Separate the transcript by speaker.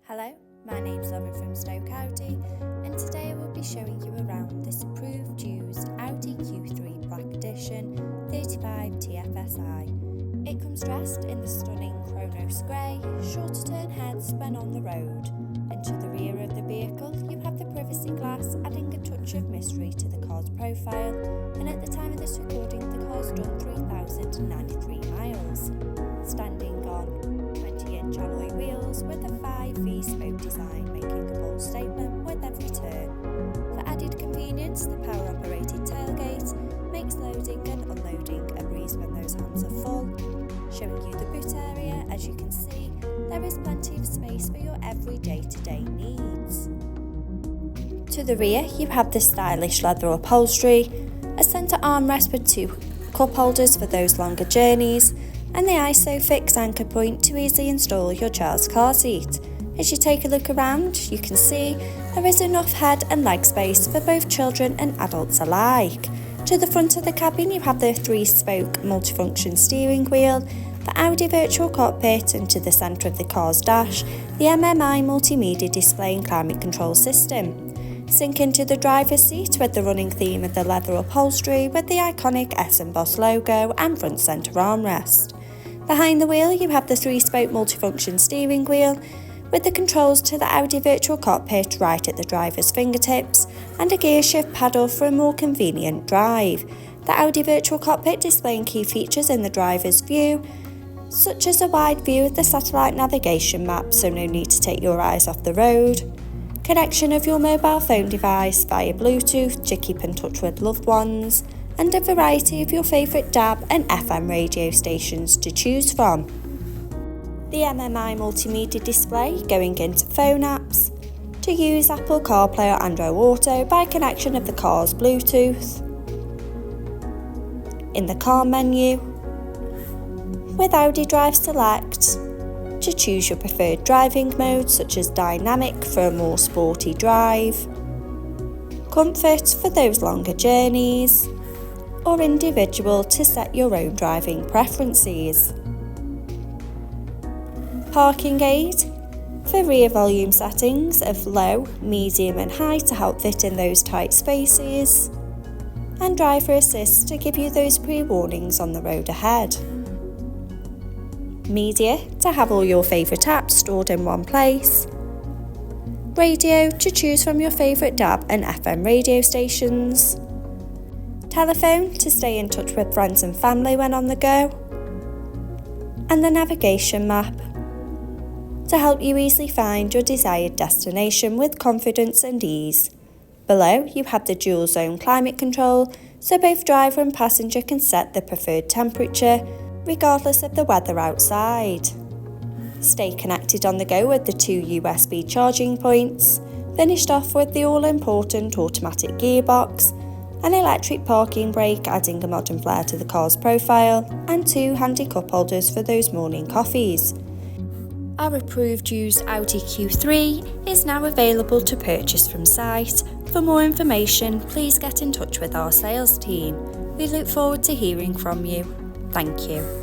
Speaker 1: Hello, my name's Lauren from Stoke Audi, and today I will be showing you around this approved used Audi Q3 Black Edition 35 TFSI. It comes dressed in the stunning Chronos Grey, sure to turn heads when on the road. And to the rear of the vehicle you have the privacy glass, adding a touch of mystery to the car's profile, and at the time of this recording the car's done 3,093 miles. Standing on 20-inch alloy wheels with a 5V spoke design, making a bold statement with every turn. For added convenience, the power-operated tailgate makes loading and unloading a breeze when those hands are full. Showing you the boot area, as you can see, there is plenty of space for your every day-to-day needs. To the rear, you have the stylish leather upholstery, a centre armrest with two cup holders for those longer journeys, and the ISOFIX anchor point to easily install your child's car seat. As you take a look around, you can see there is enough head and leg space for both children and adults alike. To the front of the cabin you have the 3-spoke multifunction steering wheel, the Audi virtual cockpit, and to the centre of the car's dash, the MMI multimedia display and climate control system. Sink into the driver's seat with the running theme of the leather upholstery with the iconic S and Boss logo and front centre armrest. Behind the wheel you have the 3-spoke multifunction steering wheel with the controls to the Audi virtual cockpit right at the driver's fingertips and a gear shift paddle for a more convenient drive. The Audi virtual cockpit displaying key features in the driver's view, such as a wide view of the satellite navigation map, so no need to take your eyes off the road. Connection of your mobile phone device via Bluetooth to keep in touch with loved ones, and a variety of your favourite DAB and FM radio stations to choose from. The MMI multimedia display going into phone apps, to use Apple CarPlay or Android Auto by connection of the car's Bluetooth. In the car menu, with Audi Drive Select, to choose your preferred driving mode such as dynamic for a more sporty drive, comfort for those longer journeys, or individual to set your own driving preferences. Parking aid for rear volume settings of low, medium and high to help fit in those tight spaces, and driver assist to give you those pre-warnings on the road ahead. Media to have all your favourite apps stored in one place. Radio to choose from your favourite DAB and FM radio stations. Telephone to stay in touch with friends and family when on the go. And the navigation map to help you easily find your desired destination with confidence and ease. Below you have the dual zone climate control, so both driver and passenger can set the preferred temperature regardless of the weather outside. Stay connected on the go with the 2 USB charging points, finished off with the all-important automatic gearbox, an electric parking brake adding a modern flair to the car's profile, and 2 handy cup holders for those morning coffees. Our approved used Audi Q3 is now available to purchase from site. For more information, please get in touch with our sales team. We look forward to hearing from you. Thank you.